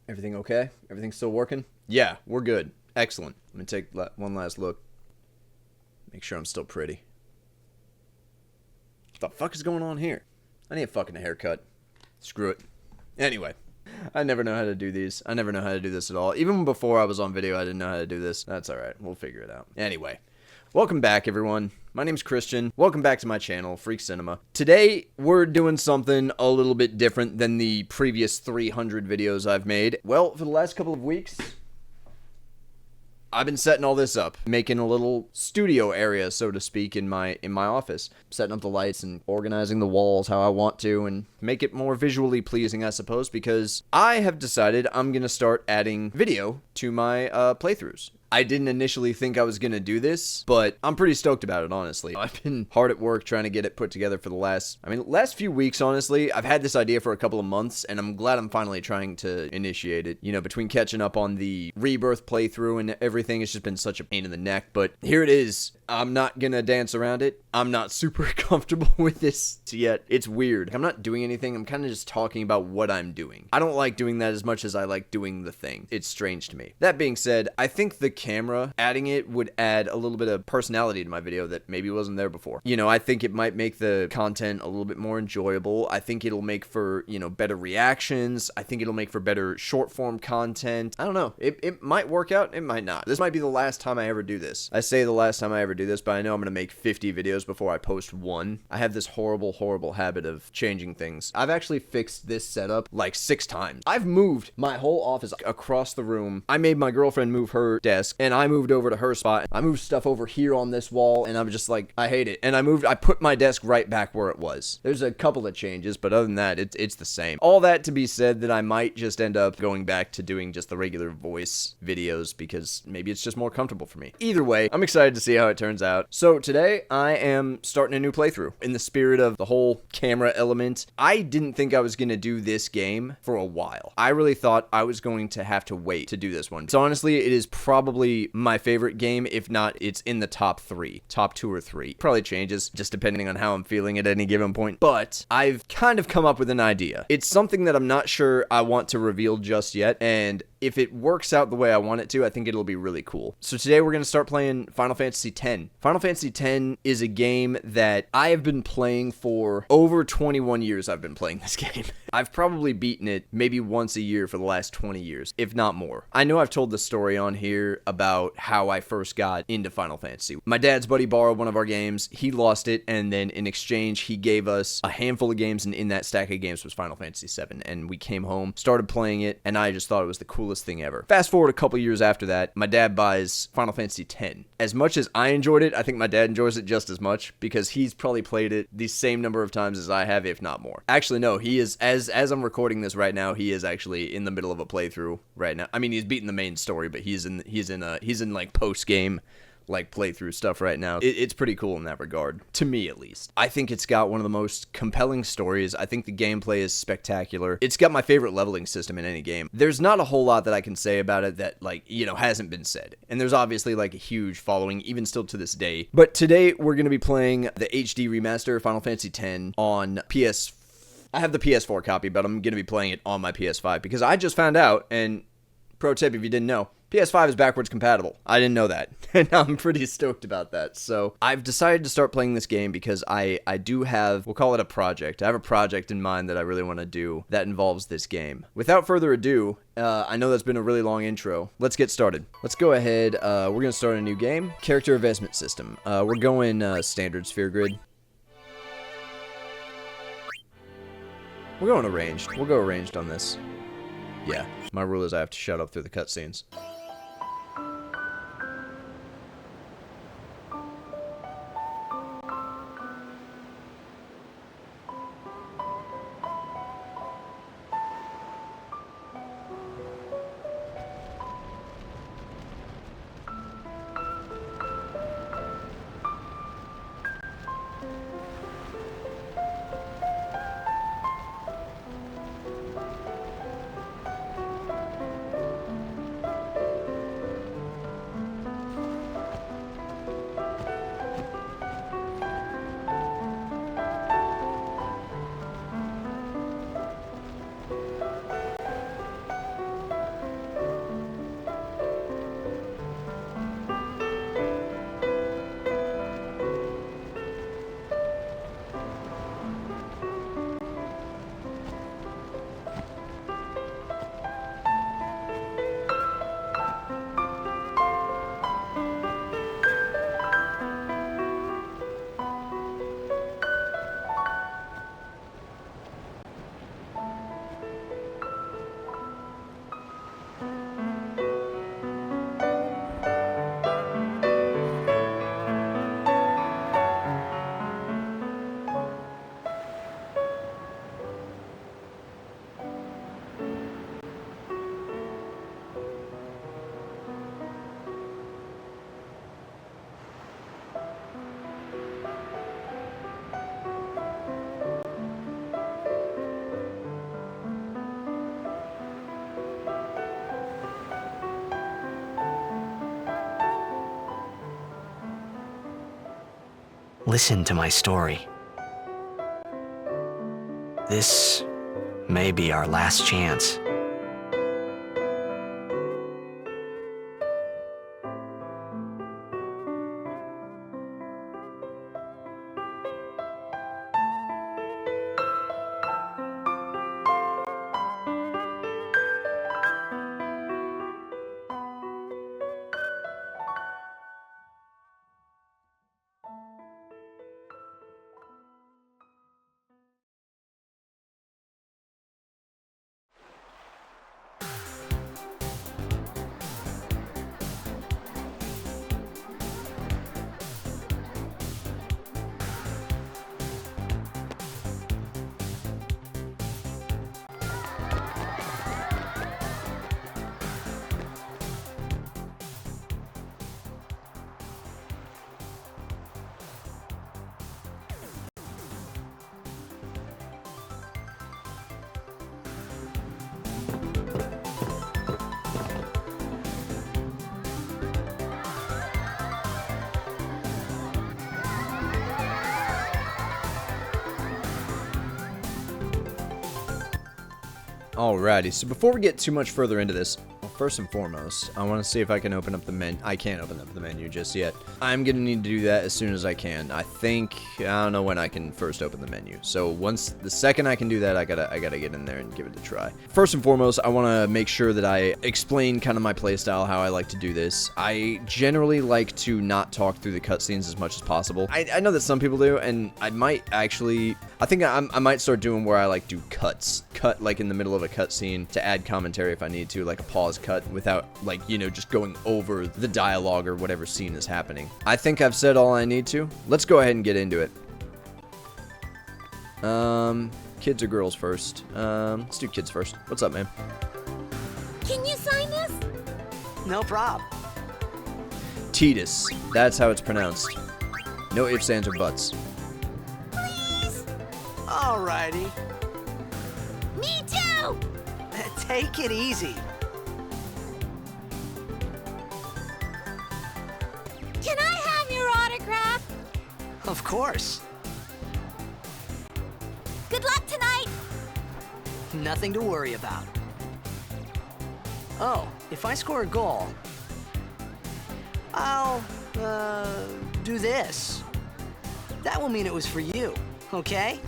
Everything okay? Everything still working? Yeah, we're good. Excellent. Let me take one last look. Make sure I'm still pretty. What the fuck is going on here? I need a fucking haircut. Screw it. Anyway, I never know how to do these. I never know how to do this at all. Even before I was on video, I didn't know how to do this. That's alright. We'll figure it out. Anyway, welcome back, everyone. My name's Christian. Welcome back to my channel, Freak Cinema. Today, we're doing something a little bit different than the previous 300 videos I've made. Well, for the last couple of weeks, I've been setting all this up, making a little studio area, so to speak, in my office. Setting up the lights and organizing the walls how I want to and make it more visually pleasing, I suppose, because I have decided I'm going to start adding video to my playthroughs. I didn't initially think I was going to do this, but I'm pretty stoked about it, honestly. I've been hard at work trying to get it put together for the last few weeks, honestly. I've had this idea for a couple of months, and I'm glad I'm finally trying to initiate it. You know, between catching up on the Rebirth playthrough and everything, it's just been such a pain in the neck, but here it is. I'm not gonna dance around it. I'm not super comfortable with this yet. It's weird. I'm not doing anything. I'm kind of just talking about what I'm doing. I don't like doing that as much as I like doing the thing. It's strange to me. That being said, I think the camera, adding it would add a little bit of personality to my video that maybe wasn't there before. You know, I think it might make the content a little bit more enjoyable. I think it'll make for, you know, better reactions. I think it'll make for better short form content. I don't know. It might work out. It might not. This might be the last time I ever do this. I say the last time I ever do this, but I know I'm going to make 50 videos before I post one. I have this horrible habit of changing things. I've actually fixed this setup like 6 times. I've moved my whole office across the room. I made my girlfriend move her desk, and I moved over to her spot. I moved stuff over here on this wall, and I'm just like, I hate it. And I put my desk right back where it was. There's a couple of changes, but other than that, it's the same. All that to be said that I might just end up going back to doing just the regular voice videos because maybe it's just more comfortable for me. Either way, I'm excited to see how it turns out. So today, I am starting a new playthrough. In the spirit of the whole camera element, I didn't think I was going to do this game for a while. I really thought I was going to have to wait to do this one. So honestly, it is probably my favorite game. If not, it's in the top 2 or 3. Probably changes just depending on how I'm feeling at any given point. But I've kind of come up with an idea. It's something that I'm not sure I want to reveal just yet. And if it works out the way I want it to, I think it'll be really cool. So today we're going to start playing Final Fantasy X. Final Fantasy X is a game that I have been playing for over 21 years. I've been playing this game. I've probably beaten it maybe once a year for the last 20 years, if not more. I know I've told the story on here about how I first got into Final Fantasy. My dad's buddy borrowed one of our games. He lost it, and then in exchange, he gave us a handful of games, and in that stack of games was Final Fantasy VII. And we came home, started playing it, and I just thought it was the coolest thing ever. Fast forward a couple years after that, my dad buys Final Fantasy X. As much as I enjoyed it, I think my dad enjoys it just as much because he's probably played it the same number of times as I have, if not more. Actually, no, he is, as I'm recording this right now, he is actually in the middle of a playthrough right now. I mean, he's beaten the main story, but he's in like post-game like playthrough stuff right now. It's pretty cool in that regard, to me at least. I think it's got one of the most compelling stories. I think the gameplay is spectacular. It's got my favorite leveling system in any game. There's not a whole lot that I can say about it that, like, you know, hasn't been said. And there's obviously like a huge following even still to this day. But today we're going to be playing the HD remaster of Final Fantasy X on PS. I have the PS4 copy, but I'm going to be playing it on my PS5 because I just found out, and pro tip if you didn't know, PS5 is backwards compatible. I didn't know that, and I'm pretty stoked about that. So I've decided to start playing this game because I do have, we'll call it a project. I have a project in mind that I really want to do that involves this game. Without further ado, I know that's been a really long intro. Let's get started. Let's go ahead. We're going to start a new game. Character advancement system. We're going standard sphere grid. We're going arranged. We'll go arranged on this. Yeah, my rule is I have to shut up through the cutscenes. listen to my story. This may be our last chance. Alrighty, so before we get too much further into this, well, first and foremost, I want to see if I can open up the menu. I can't open up the menu just yet. I'm going to need to do that as soon as I can. I don't know when I can first open the menu. So the second I can do that, I gotta get in there and give it a try. First and foremost, I want to make sure that I explain kind of my playstyle, how I like to do this. I generally like to not talk through the cutscenes as much as possible. I know that some people do, and I might actually... I think I might start doing where I like do cut like in the middle of a cutscene to add commentary if I need to, like a pause cut without like, you know, just going over the dialogue or whatever scene is happening. I think I've said all I need to. Let's go ahead and get into it. Kids or girls first? Let's do kids first. What's up, man? Can you sign this? No prob. Tidus. That's how it's pronounced. No ifs, ands, or buts. Please? Alrighty. Me too! Take it easy. Can I have your autograph? Of course. Good luck tonight! Nothing to worry about. Oh, if I score a goal, I'll, do this. That will mean it was for you, okay?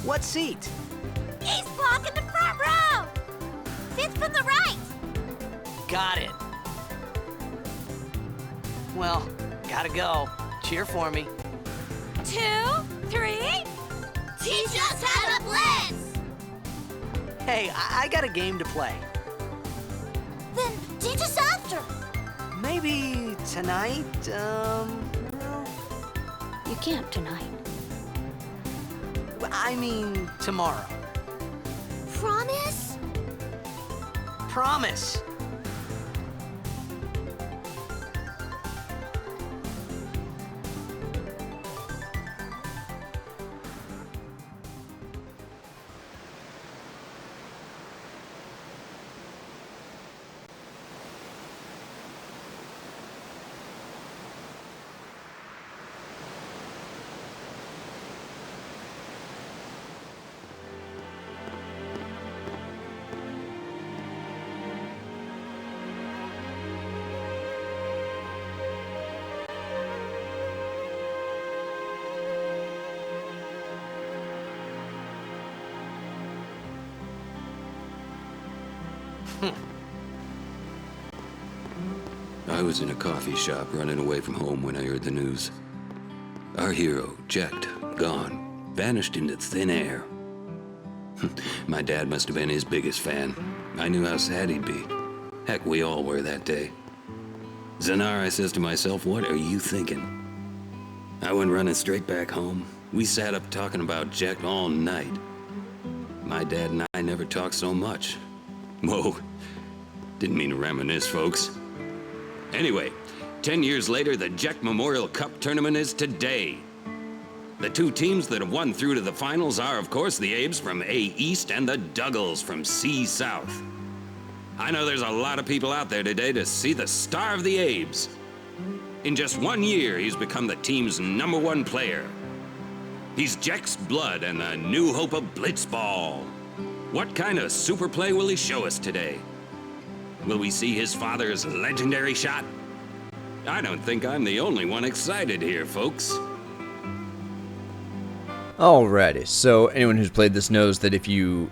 What seat? He's blocking the front row! Fifth from the right! Got it. Well, gotta go. Cheer for me. 2, 3... Teach us how to blitz! Hey, I got a game to play. Then teach us after! Maybe tonight, well, You can't tonight. I mean tomorrow. Promise? Promise. I was in a coffee shop running away from home when I heard the news. Our hero, checked, gone, vanished into thin air. My dad must have been his biggest fan. I knew how sad he'd be. Heck, we all were that day. Zanar, I says to myself, what are you thinking? I went running straight back home. We sat up talking about Jack all night. My dad and I never talked so much. Whoa, didn't mean to reminisce, folks. Anyway, 10 years later, the Jack Memorial Cup tournament is today. The two teams that have won through to the finals are, of course, the Abes from A East and the Duggles from C South. I know there's a lot of people out there today to see the star of the Abes. In just 1 year, he's become the team's #1 player. He's Jecht's blood and the new hope of Blitzball. What kind of super play will he show us today? Will we see his father's legendary shot? I don't think I'm the only one excited here, folks. Alrighty, so anyone who's played this knows that if you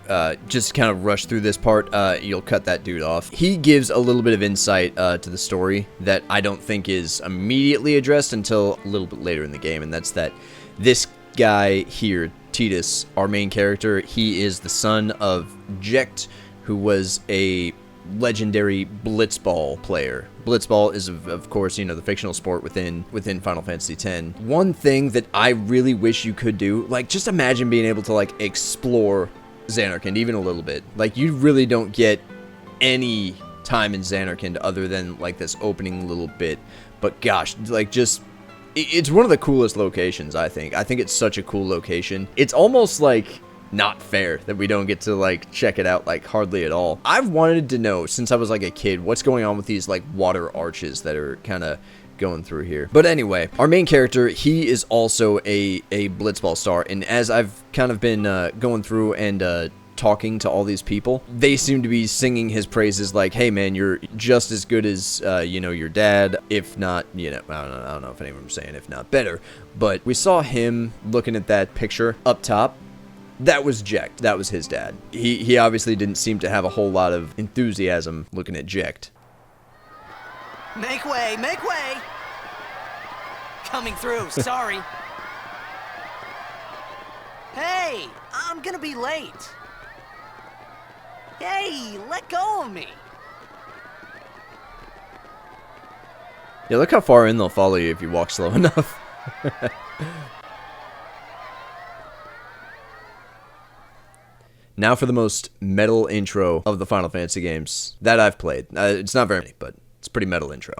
just kind of rush through this part, you'll cut that dude off. He gives a little bit of insight to the story that I don't think is immediately addressed until a little bit later in the game, and that's that this guy here, Tidus, our main character, he is the son of Jecht, who was a legendary Blitzball player. Blitzball is, of course, you know, the fictional sport within Final Fantasy X. One thing that I really wish you could do, like, just imagine being able to, like, explore Zanarkand even a little bit. Like, you really don't get any time in Zanarkand other than, like, this opening little bit. But gosh, like, just... it's one of the coolest locations, I think. I think it's such a cool location. It's almost, like, not fair that we don't get to, like, check it out, like, hardly at all. I've wanted to know, since I was, like, a kid, what's going on with these, like, water arches that are kind of going through here. But anyway, our main character, he is also a Blitzball star, and as I've kind of been going through and talking to all these people, they seem to be singing his praises like, hey man, you're just as good as, you know, your dad, if not, you know, I don't know if anyone's saying if not better, but we saw him looking at that picture up top. That was Jecht. That was his dad. He obviously didn't seem to have a whole lot of enthusiasm looking at Jecht. Make way, make way! Coming through, sorry. Hey, I'm gonna be late. Hey, let go of me. Yeah, look how far in they'll follow you if you walk slow enough. Now for the most metal intro of the Final Fantasy games that I've played. It's not very many, but it's a pretty metal intro.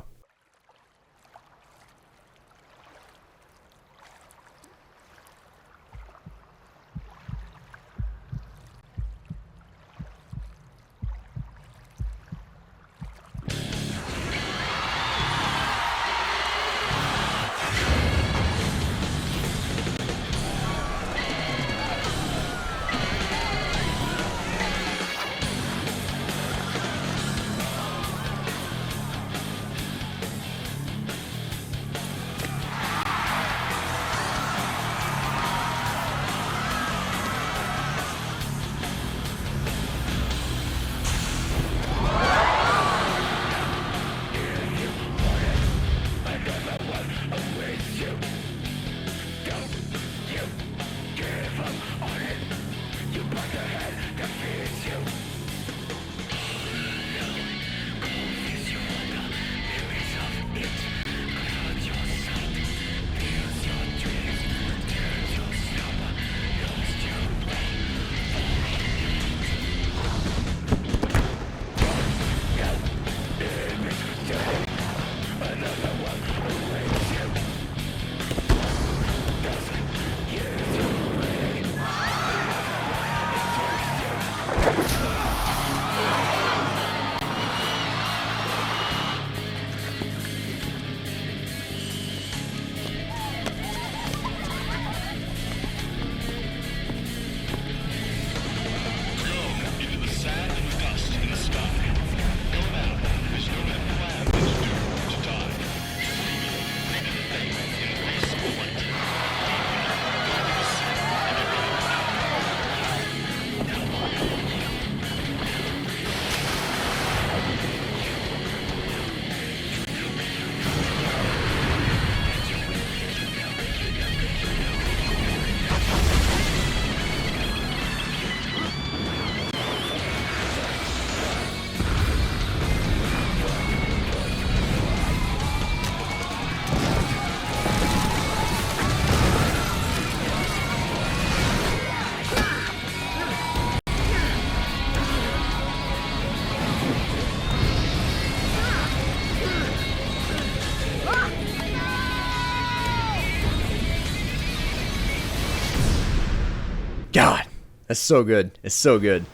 God, that's so good. It's so good.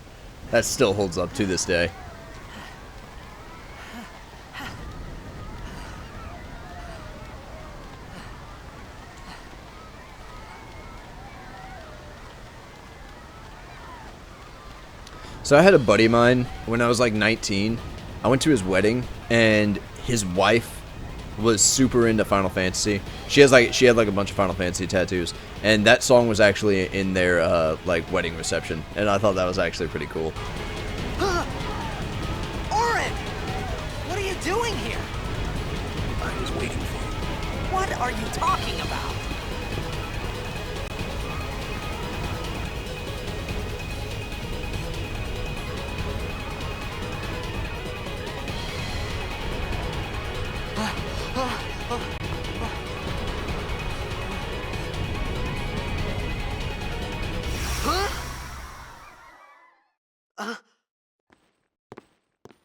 That still holds up to this day. So I had a buddy of mine when I was like 19. I went to his wedding, and his wife was super into Final Fantasy. She had like a bunch of Final Fantasy tattoos, and that song was actually in their like wedding reception, and I thought that was actually pretty cool. Auron! What are you doing here? I was waiting for you. What are you talking about?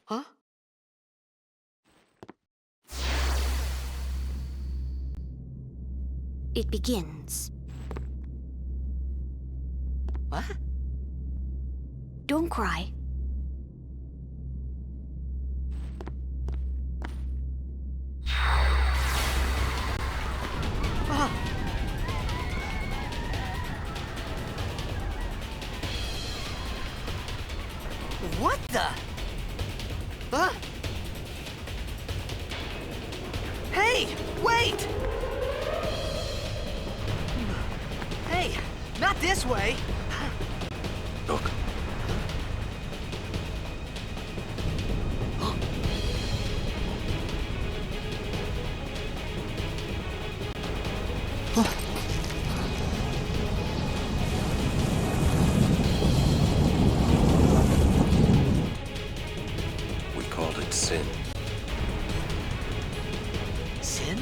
Huh? It begins. What? Don't cry. What the? Huh? Hey, wait! Hey, not this way. Look. We called it sin. Sin?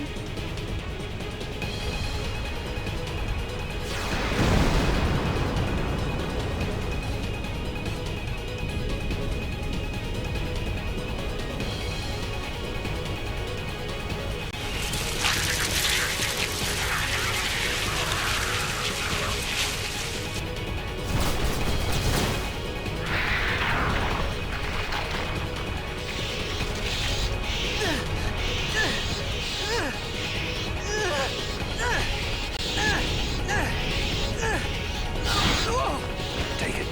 Take it.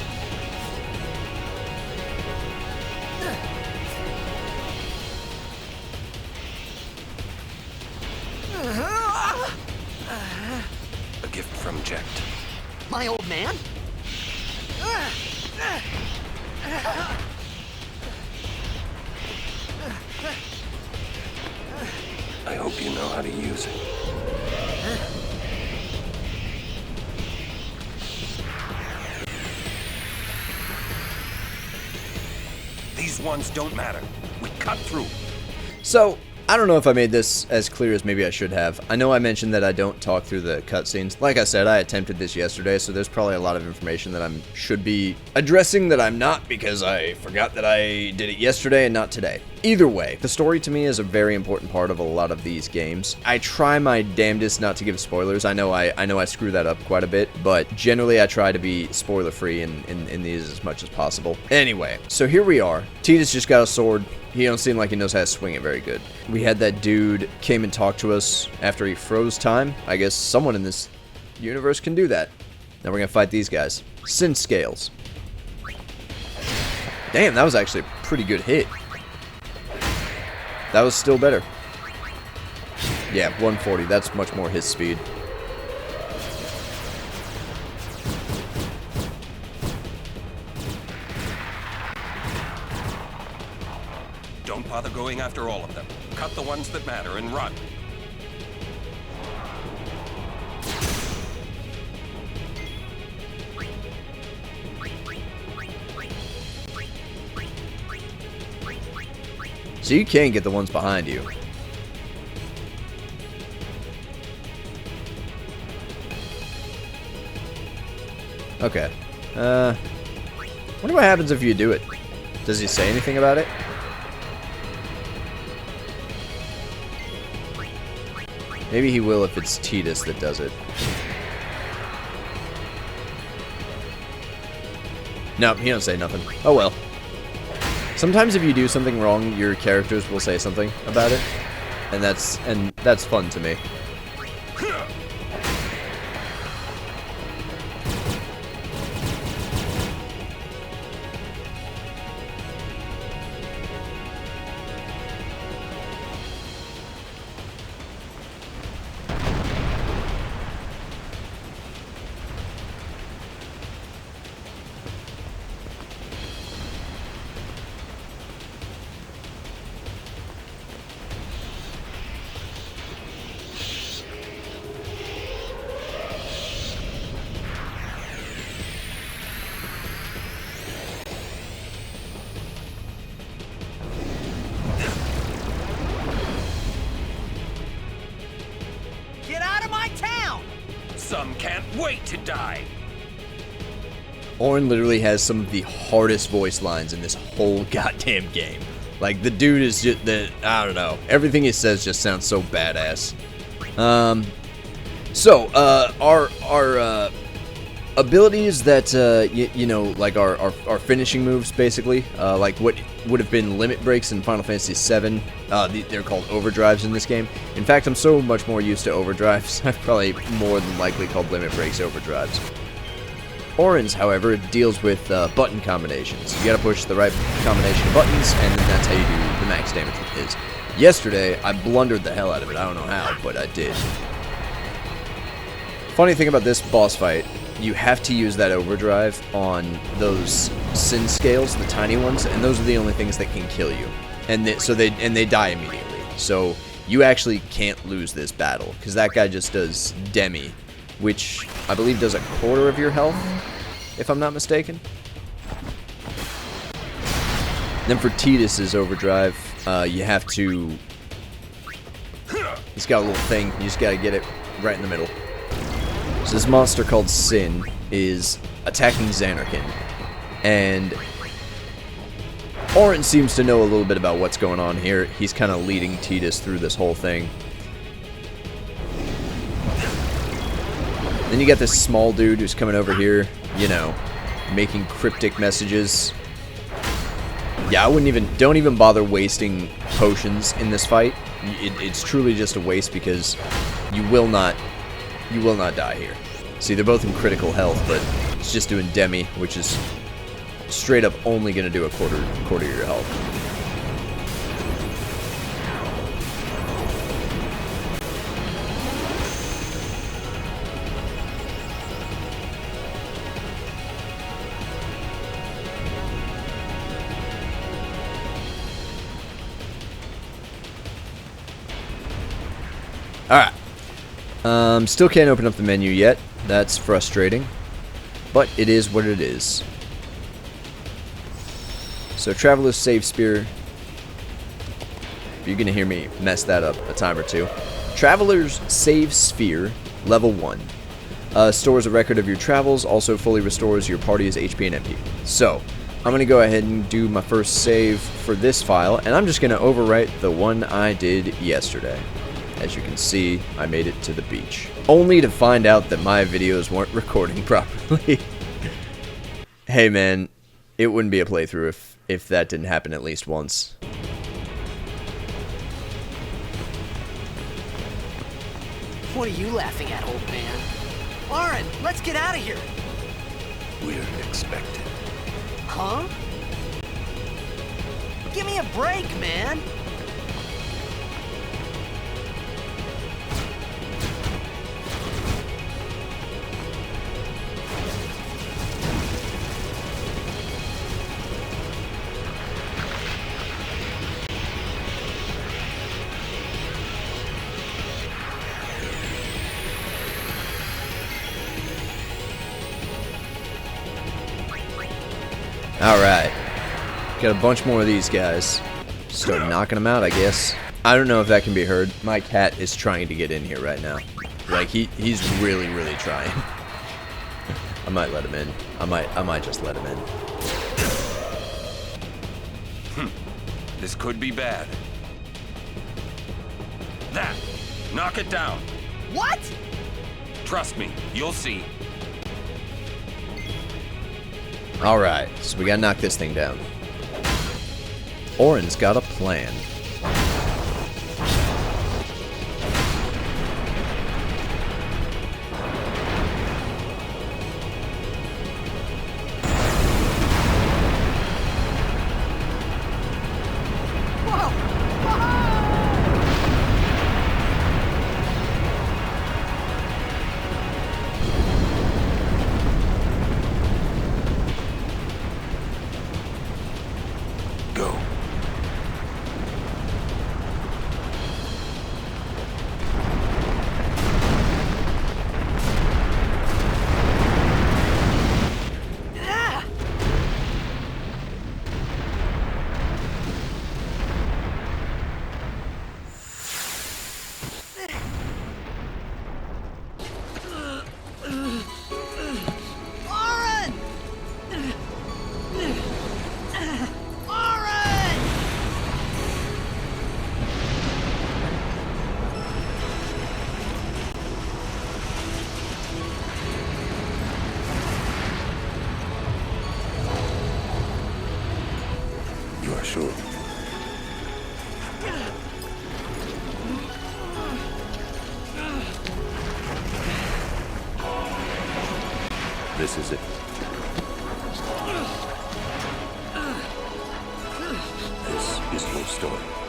A gift from Jekt. My old man? I hope you know how to use it. These ones don't matter. We cut through. So, I don't know if I made this as clear as maybe I should have. I know I mentioned that I don't talk through the cutscenes. Like I said, I attempted this yesterday, so there's probably a lot of information that I should be addressing that I'm not because I forgot that I did it yesterday and not today. Either way, the story to me is a very important part of a lot of these games. I try my damnedest not to give spoilers. I know I screw that up quite a bit, but generally I try to be spoiler free in these as much as possible. Anyway, so here we are. Tidus just got a sword. He don't seem like he knows how to swing it very good. We had that dude came and talked to us after he froze time. I guess someone in this universe can do that. Now we're gonna fight these guys. Sin Scales. Damn, that was actually a pretty good hit. That was still better. Yeah, 140. That's much more his speed. Don't bother going after all of them. Cut the ones that matter and run. So you can get the ones behind you. Okay. Wonder what happens if you do it. Does he say anything about it? Maybe he will if it's Tidus that does it. No, he don't say nothing. Oh well. Sometimes if you do something wrong, your characters will say something about it. And that's fun to me. can't wait to die. Auron literally has some of the hardest voice lines in this whole goddamn game. Like, the dude is just, I don't know. Everything he says just sounds so badass. Our abilities that, you know, like our finishing moves, basically, like what would have been limit breaks in Final Fantasy VII, they're called overdrives in this game. In fact, I'm so much more used to overdrives, I've probably more than likely called limit breaks overdrives. Auron's, however, deals with button combinations. You gotta push the right combination of buttons, and then that's how you do the max damage with his. Yesterday, I blundered the hell out of it. I don't know how, but I did. Funny thing about this boss fight, you have to use that overdrive on those sin scales, the tiny ones, and those are the only things that can kill you. And they die immediately. So you actually can't lose this battle, because that guy just does demi, which I believe does a quarter of your health, if I'm not mistaken. Then for Tidus' overdrive, you have to... He's got a little thing, you just gotta get it right in the middle. So this monster called Sin is attacking Zanarkand, and Auron seems to know a little bit about what's going on here. He's kind of leading Tidus through this whole thing. Then you got this small dude who's coming over here, you know, making cryptic messages. Yeah, don't even bother wasting potions in this fight. It's truly just a waste because you will not die here. See, they're both in critical health, but it's just doing demi, which is straight up only going to do a quarter of your health. Alright. Still can't open up the menu yet. That's frustrating. But it is what it is. So, Traveler's Save Spear. You're going to hear me mess that up a time or two. Traveler's Save Sphere, level 1. Stores a record of your travels, also fully restores your party's HP and MP. So, I'm going to go ahead and do my first save for this file, and I'm just going to overwrite the one I did yesterday. As you can see, I made it to the beach. Only to find out that my videos weren't recording properly. Hey man, it wouldn't be a playthrough if that didn't happen at least once. What are you laughing at, old man? Auron, let's get out of here. We're expected. Huh? Give me a break, man. Alright. Got a bunch more of these guys. Start knocking them out, I guess. I don't know if that can be heard. My cat is trying to get in here right now. Like, he's really, really trying. I might let him in. I might just let him in. This could be bad. That! Knock it down. What? Trust me, you'll see. Alright, so we gotta knock this thing down. Auron's got a plan. sure. This is it. This is your story.